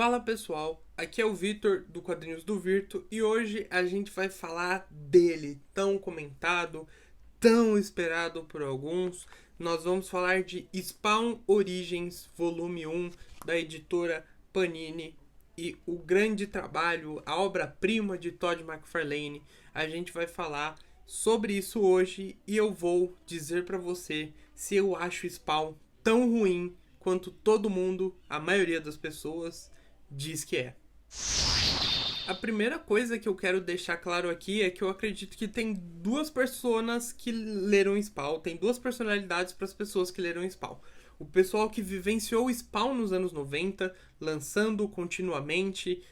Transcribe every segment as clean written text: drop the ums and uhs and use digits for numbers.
Fala pessoal, aqui é o Vitor do Quadrinhos do Virto e hoje a gente vai falar dele, tão comentado, tão esperado por alguns. Nós vamos falar de Spawn Origins Volume 1 da editora Panini e o grande trabalho, a obra-prima de Todd McFarlane. A gente vai falar sobre isso hoje e eu vou dizer pra você se eu acho Spawn tão ruim quanto todo mundo, a maioria das pessoas, diz que é. A primeira coisa que eu quero deixar claro aqui é que eu acredito que tem duas personas que leram Spawn, tem duas personalidades para as pessoas que leram Spawn. O pessoal que vivenciou o Spawn nos anos 90, lançando continuamente,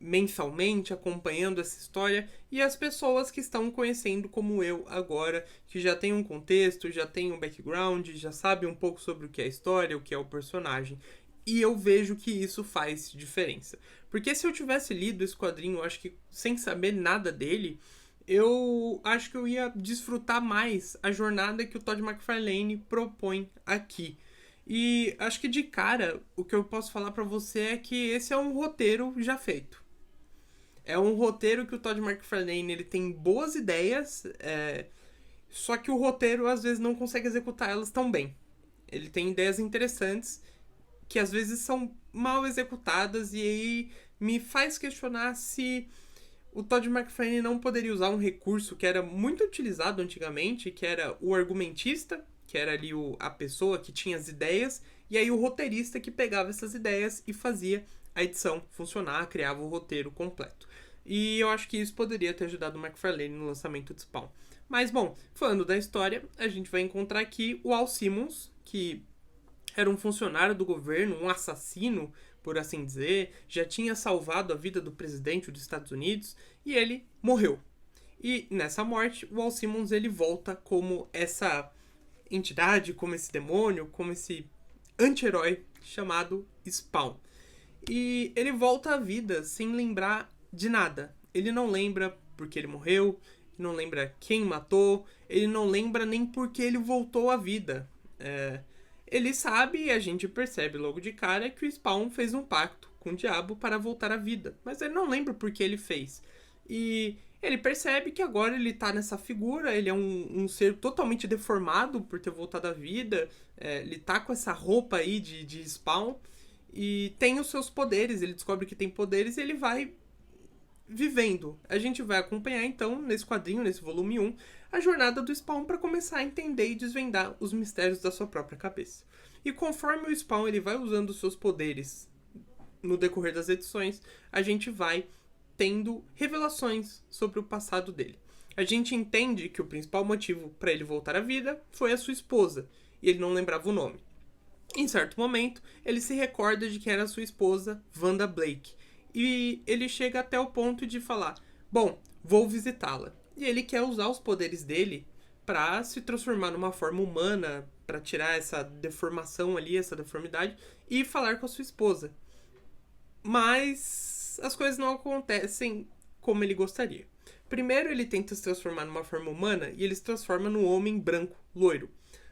mensalmente, acompanhando essa história, e as pessoas que estão conhecendo como eu agora, que já tem um contexto, já tem um background, já sabe um pouco sobre o que é a história, o que é o personagem. E eu vejo que isso faz diferença. Porque se eu tivesse lido esse quadrinho, eu acho que sem saber nada dele, eu acho que eu ia desfrutar mais a jornada que o Todd McFarlane propõe aqui. E acho que de cara, o que eu posso falar pra você é que esse é um roteiro já feito. É um roteiro que o Todd McFarlane ele tem boas ideias, só que o roteiro às vezes não consegue executar elas tão bem. Ele tem ideias interessantes que às vezes são mal executadas e aí me faz questionar se o Todd McFarlane não poderia usar um recurso que era muito utilizado antigamente, que era o argumentista, que era ali a pessoa que tinha as ideias, e aí o roteirista que pegava essas ideias e fazia a edição funcionar, criava o roteiro completo. E eu acho que isso poderia ter ajudado o McFarlane no lançamento de Spawn. Mas, bom, falando da história, a gente vai encontrar aqui o Al Simmons, que era um funcionário do governo, um assassino, por assim dizer, já tinha salvado a vida do presidente dos Estados Unidos e ele morreu. E nessa morte, o Al Simmons ele volta como essa entidade, como esse demônio, como esse anti-herói chamado Spawn. E ele volta à vida sem lembrar de nada. Ele não lembra porque ele morreu, não lembra quem matou, ele não lembra nem porque ele voltou à vida. Ele sabe e a gente percebe logo de cara que o Spawn fez um pacto com o diabo para voltar à vida, mas ele não lembra por que ele fez. E ele percebe que agora ele tá nessa figura, ele é um ser totalmente deformado por ter voltado à vida, ele tá com essa roupa aí de Spawn e tem os seus poderes, ele descobre que tem poderes e ele vai vivendo. A gente vai acompanhar então, nesse quadrinho, nesse volume 1, a jornada do Spawn para começar a entender e desvendar os mistérios da sua própria cabeça. E conforme o Spawn ele vai usando os seus poderes no decorrer das edições, a gente vai tendo revelações sobre o passado dele. A gente entende que o principal motivo para ele voltar à vida foi a sua esposa, e ele não lembrava o nome. Em certo momento, ele se recorda de que era sua esposa, Wanda Blake, e ele chega até o ponto de falar: bom, vou visitá-la. E ele quer usar os poderes dele para se transformar numa forma humana, para tirar essa deformação ali, essa deformidade, e falar com a sua esposa. Mas as coisas não acontecem como ele gostaria. Primeiro ele tenta se transformar numa forma humana e ele se transforma num homem branco, loiro.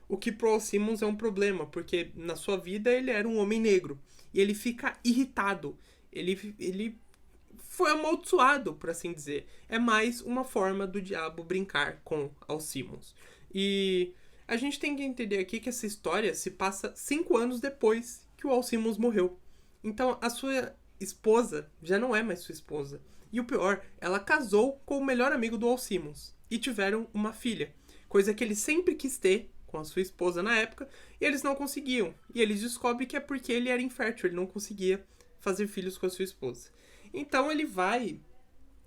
O que pro Al Simmons é um problema, porque na sua vida ele era um homem negro. E ele fica irritado. Ele foi amaldiçoado, por assim dizer. É mais uma forma do diabo brincar com Al Simmons. E a gente tem que entender aqui que essa história se passa 5 anos depois que o Al Simmons morreu. Então a sua esposa já não é mais sua esposa. E o pior, ela casou com o melhor amigo do Al Simmons. E tiveram uma filha. Coisa que ele sempre quis ter com a sua esposa na época. E eles não conseguiam. E ele descobre que é porque ele era infértil. Ele não conseguia fazer filhos com a sua esposa. Então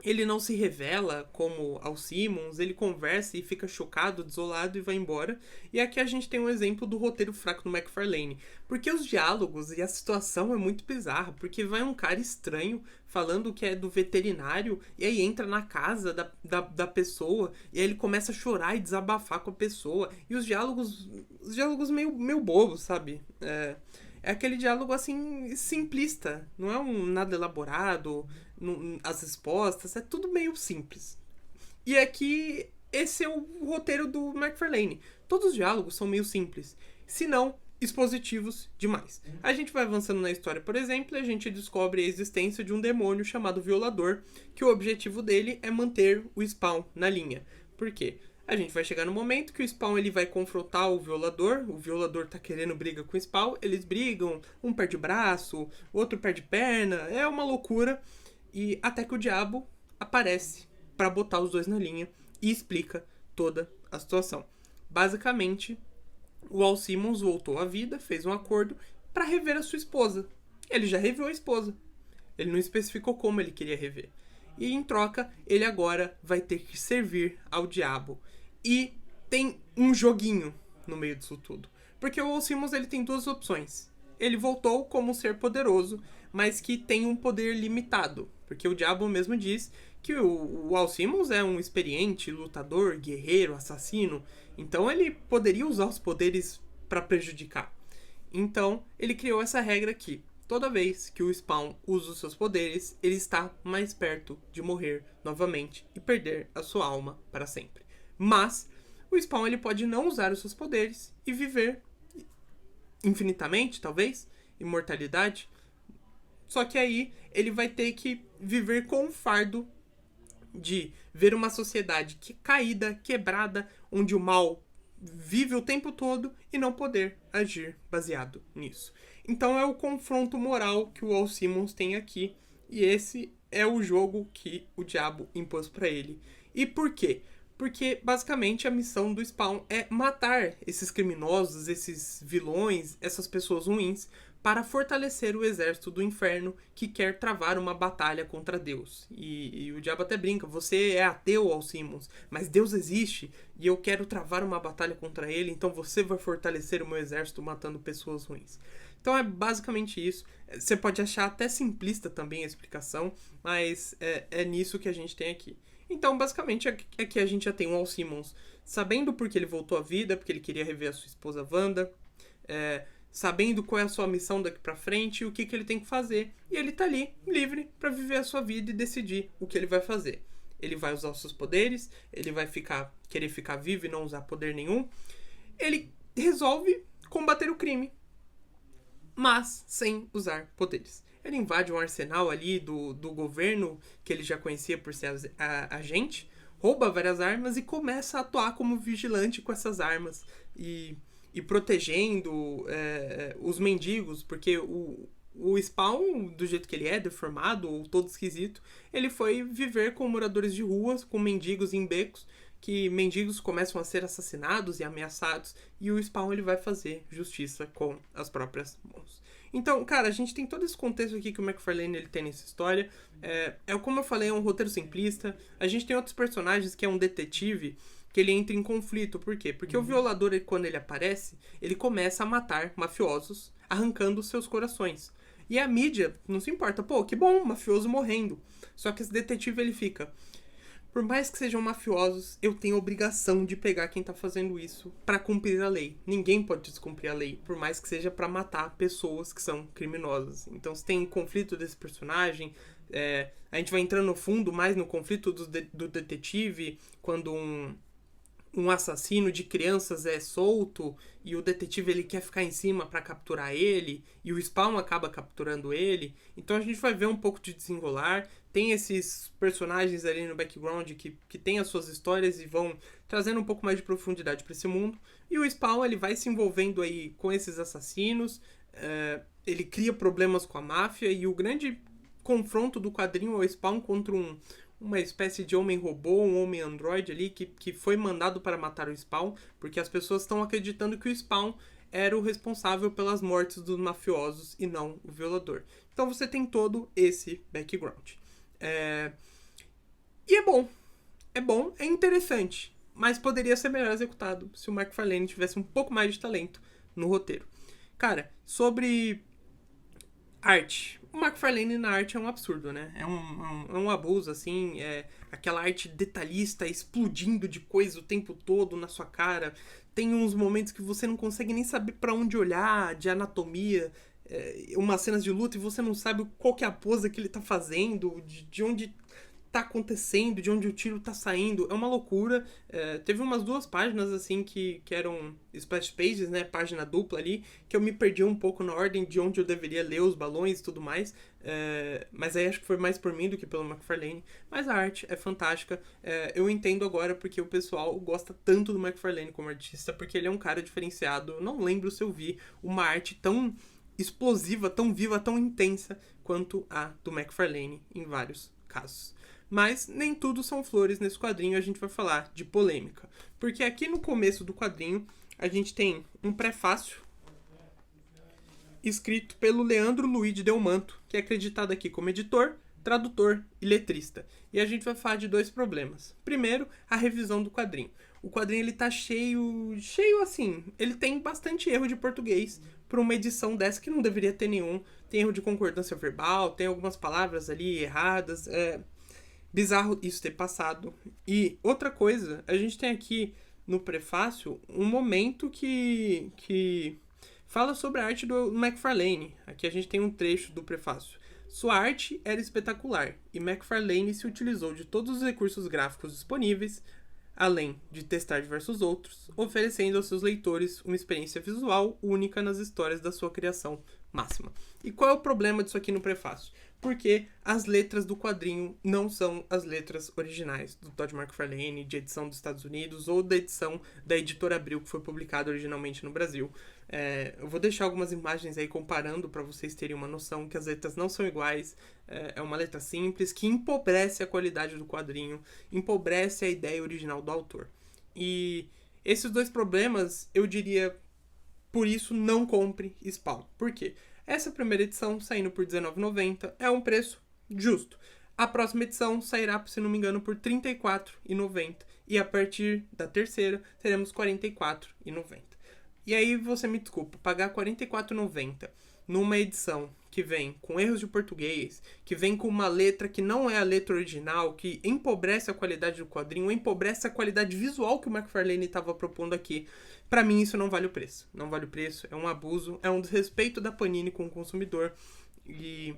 ele não se revela como Al Simmons, ele conversa e fica chocado, desolado e vai embora. E aqui a gente tem um exemplo do roteiro fraco do McFarlane. Porque os diálogos e a situação é muito bizarra. Porque vai um cara estranho falando que é do veterinário e aí entra na casa da pessoa e aí ele começa a chorar e desabafar com a pessoa. E os diálogos meio bobos, sabe? É aquele diálogo assim simplista, não é um nada elaborado, as respostas, é tudo meio simples. E aqui esse é o roteiro do McFarlane. Todos os diálogos são meio simples. Se não, expositivos demais. A gente vai avançando na história, por exemplo, e a gente descobre a existência de um demônio chamado Violador, que o objetivo dele é manter o Spawn na linha. Por quê? A gente vai chegar no momento que o Spawn ele vai confrontar o Violador tá querendo briga com o Spawn, eles brigam, um perde braço, o outro perde perna, é uma loucura, e até que o diabo aparece para botar os dois na linha e explica toda a situação. Basicamente, o Walt Simmons voltou à vida, fez um acordo para rever a sua esposa. Ele já reviu a esposa. Ele não especificou como ele queria rever. E em troca, ele agora vai ter que servir ao diabo. E tem um joguinho no meio disso tudo. Porque o Walt Simmons ele tem duas opções. Ele voltou como um ser poderoso, mas que tem um poder limitado. Porque o diabo mesmo diz que o Walt Simmons é um experiente lutador, guerreiro, assassino. Então ele poderia usar os poderes para prejudicar. Então ele criou essa regra que toda vez que o Spawn usa os seus poderes, ele está mais perto de morrer novamente e perder a sua alma para sempre. Mas o Spawn ele pode não usar os seus poderes e viver infinitamente, talvez, imortalidade. Só que aí ele vai ter que viver com o fardo de ver uma sociedade caída, quebrada, onde o mal vive o tempo todo e não poder agir baseado nisso. Então é o confronto moral que o Walt Simmons tem aqui, e esse é o jogo que o diabo impôs para ele. E por quê? Porque basicamente a missão do Spawn é matar esses criminosos, esses vilões, essas pessoas ruins, para fortalecer o exército do inferno que quer travar uma batalha contra Deus. E o diabo até brinca, você é ateu, Walt Simmons, mas Deus existe e eu quero travar uma batalha contra ele, então você vai fortalecer o meu exército matando pessoas ruins. Então é basicamente isso. Você pode achar até simplista também a explicação, mas é nisso que a gente tem aqui. Então, basicamente, aqui a gente já tem o Walt Simmons sabendo por que ele voltou à vida, porque ele queria rever a sua esposa Wanda, sabendo qual é a sua missão daqui pra frente e o que ele tem que fazer. E ele tá ali, livre, pra viver a sua vida e decidir o que ele vai fazer. Ele vai usar os seus poderes, ele vai querer ficar vivo e não usar poder nenhum. Ele resolve combater o crime, mas sem usar poderes. Ele invade um arsenal ali do governo, que ele já conhecia por ser agente, rouba várias armas e começa a atuar como vigilante com essas armas. E protegendo os mendigos, porque o Spawn, do jeito que ele é, deformado ou todo esquisito, ele foi viver com moradores de ruas, com mendigos em becos, que mendigos começam a ser assassinados e ameaçados, e o Spawn ele vai fazer justiça com as próprias mãos. Então, cara, a gente tem todo esse contexto aqui que o McFarlane ele tem nessa história. Como eu falei, é um roteiro simplista. A gente tem outros personagens que é um detetive que ele entra em conflito. Por quê? Porque o violador, quando ele aparece, ele começa a matar mafiosos, arrancando seus corações. E a mídia não se importa. Pô, que bom, mafioso morrendo. Só que esse detetive, ele fica... Por mais que sejam mafiosos, eu tenho a obrigação de pegar quem tá fazendo isso pra cumprir a lei. Ninguém pode descumprir a lei, por mais que seja pra matar pessoas que são criminosas. Então, se tem conflito desse personagem, a gente vai entrando no fundo mais no conflito do detetive, quando um assassino de crianças é solto e o detetive ele quer ficar em cima pra capturar ele e o Spawn acaba capturando ele. Então a gente vai ver um pouco de desenrolar. Tem esses personagens ali no background que tem as suas histórias e vão trazendo um pouco mais de profundidade pra esse mundo. E o Spawn ele vai se envolvendo aí com esses assassinos. Ele cria problemas com a máfia e o grande confronto do quadrinho é o Spawn contra uma espécie de homem-robô, um homem-androide ali, que foi mandado para matar o Spawn, porque as pessoas estão acreditando que o Spawn era o responsável pelas mortes dos mafiosos e não o violador. Então você tem todo esse background. E é bom, é interessante, mas poderia ser melhor executado se o McFarlane tivesse um pouco mais de talento no roteiro. Cara, sobre arte. O McFarlane na arte é um absurdo, né? É um abuso, assim. Aquela arte detalhista explodindo de coisa o tempo todo na sua cara. Tem uns momentos que você não consegue nem saber pra onde olhar, de anatomia. Umas cenas de luta e você não sabe qual que é a pose que ele tá fazendo, de onde tá acontecendo, de onde o tiro tá saindo, é uma loucura. Teve umas 2 páginas, assim, que eram splash pages, né, página dupla ali, que eu me perdi um pouco na ordem de onde eu deveria ler os balões e tudo mais, mas aí acho que foi mais por mim do que pelo McFarlane. Mas a arte é fantástica. Eu entendo agora porque o pessoal gosta tanto do McFarlane como artista, porque ele é um cara diferenciado. Eu não lembro se eu vi uma arte tão explosiva, tão viva, tão intensa quanto a do McFarlane em vários casos. Mas nem tudo são flores nesse quadrinho, a gente vai falar de polêmica. Porque aqui no começo do quadrinho a gente tem um prefácio escrito pelo Leandro Luiz Delmanto, que é acreditado aqui como editor, tradutor e letrista. E a gente vai falar de 2 problemas. Primeiro, a revisão do quadrinho. O quadrinho ele tá cheio assim, ele tem bastante erro de português para uma edição dessa que não deveria ter nenhum. Tem erro de concordância verbal, tem algumas palavras ali erradas, bizarro isso ter passado. E outra coisa, a gente tem aqui no prefácio um momento que fala sobre a arte do McFarlane. Aqui a gente tem um trecho do prefácio. Sua arte era espetacular e McFarlane se utilizou de todos os recursos gráficos disponíveis, além de testar diversos outros, oferecendo aos seus leitores uma experiência visual única nas histórias da sua criação máxima. E qual é o problema disso aqui no prefácio? Porque as letras do quadrinho não são as letras originais do Todd McFarlane, de edição dos Estados Unidos, ou da edição da Editora Abril, que foi publicada originalmente no Brasil. Eu vou deixar algumas imagens aí comparando para vocês terem uma noção que as letras não são iguais. É uma letra simples que empobrece a qualidade do quadrinho, empobrece a ideia original do autor. E esses 2 problemas, eu diria, por isso não compre Spawn. Por quê? Essa primeira edição, saindo por R$19,90, é um preço justo. A próxima edição sairá, se não me engano, por R$34,90. E a partir da terceira, teremos R$44,90. E aí você me desculpa, pagar R$44,90 numa edição que vem com erros de português, que vem com uma letra que não é a letra original, que empobrece a qualidade do quadrinho, empobrece a qualidade visual que o McFarlane estava propondo aqui. Pra mim isso não vale o preço. Não vale o preço, é um abuso, é um desrespeito da Panini com o consumidor. E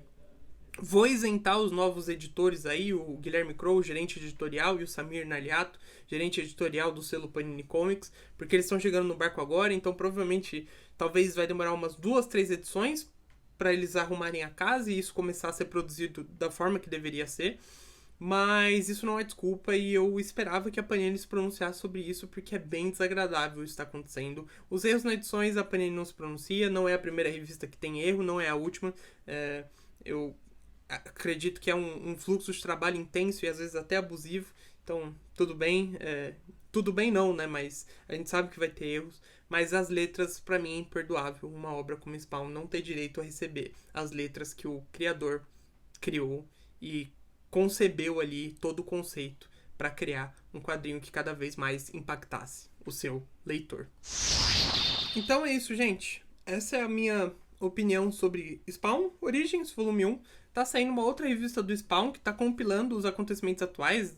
vou isentar os novos editores aí, o Guilherme Crow, gerente editorial, e o Samir Naliato, gerente editorial do selo Panini Comics, porque eles estão chegando no barco agora, então provavelmente talvez vai demorar umas 2, 3 edições para eles arrumarem a casa e isso começar a ser produzido da forma que deveria ser. Mas isso não é desculpa e eu esperava que a Panini se pronunciasse sobre isso porque é bem desagradável isso está acontecendo. Os erros nas edições a Panini não se pronuncia, não é a primeira revista que tem erro, não é a última. Eu acredito que é um fluxo de trabalho intenso e às vezes até abusivo, então tudo bem. Tudo bem não, né, mas a gente sabe que vai ter erros, mas as letras, pra mim, é imperdoável uma obra como Spawn não ter direito a receber as letras que o criador criou e concebeu ali todo o conceito para criar um quadrinho que cada vez mais impactasse o seu leitor. Então é isso, gente. Essa é a minha opinião sobre Spawn Origins, volume 1. Tá saindo uma outra revista do Spawn que tá compilando os acontecimentos atuais,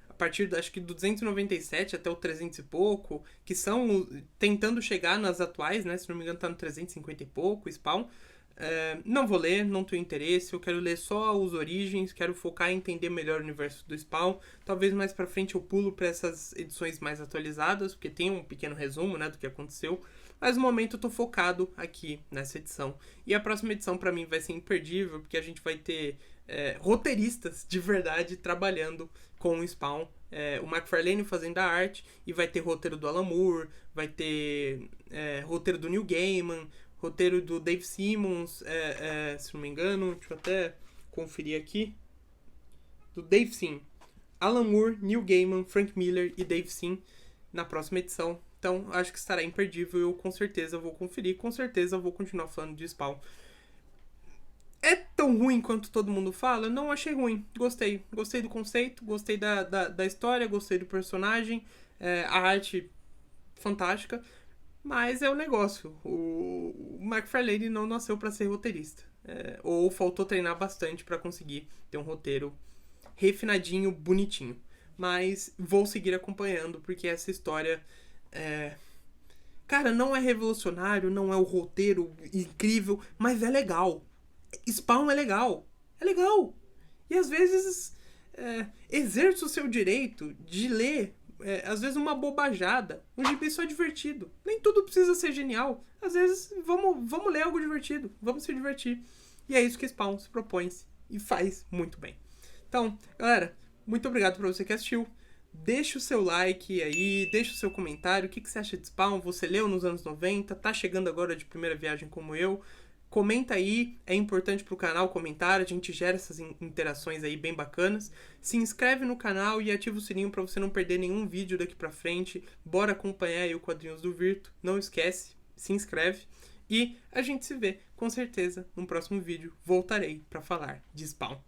a partir, acho que do 297 até o 300 e pouco, que são tentando chegar nas atuais, né? Se não me engano tá no 350 e pouco, Spawn. Não vou ler, não tenho interesse, eu quero ler só os Origins, quero focar em entender melhor o universo do Spawn. Talvez mais pra frente eu pulo pra essas edições mais atualizadas, porque tem um pequeno resumo, né, do que aconteceu. Mas no momento eu tô focado aqui nessa edição. E a próxima edição pra mim vai ser imperdível, porque a gente vai ter roteiristas de verdade trabalhando com o Spawn. O McFarlane fazendo a arte, e vai ter roteiro do Alan Moore, vai ter roteiro do Neil Gaiman, roteiro do Dave Simmons, se não me engano, deixa eu até conferir aqui, do Dave Sim, Alan Moore, Neil Gaiman, Frank Miller e Dave Sim na próxima edição. Então acho que estará imperdível, eu com certeza vou conferir, com certeza vou continuar falando de Spawn. É tão ruim quanto todo mundo fala? Não achei ruim, gostei do conceito, gostei da história, gostei do personagem, a arte fantástica. Mas é o negócio, o McFarlane não nasceu para ser roteirista. Ou faltou treinar bastante para conseguir ter um roteiro refinadinho, bonitinho. Mas vou seguir acompanhando, porque essa história cara, não é revolucionário, não é o roteiro incrível, mas é legal. Spawn é legal. É legal. E às vezes exerça o seu direito de ler, às vezes, uma bobajada. Um gibi só divertido. Nem tudo precisa ser genial. Às vezes, vamos ler algo divertido. Vamos se divertir. E é isso que Spawn se propõe e faz muito bem. Então, galera, muito obrigado pra você que assistiu. Deixa o seu like aí, deixa o seu comentário. O que você acha de Spawn? Você leu nos anos 90? Tá chegando agora de primeira viagem como eu? Comenta aí, é importante pro canal comentar, a gente gera essas interações aí bem bacanas. Se inscreve no canal e ativa o sininho para você não perder nenhum vídeo daqui pra frente. Bora acompanhar aí o Quadrinhos do Virto. Não esquece, se inscreve. E a gente se vê, com certeza, no próximo vídeo. Voltarei para falar de Spawn.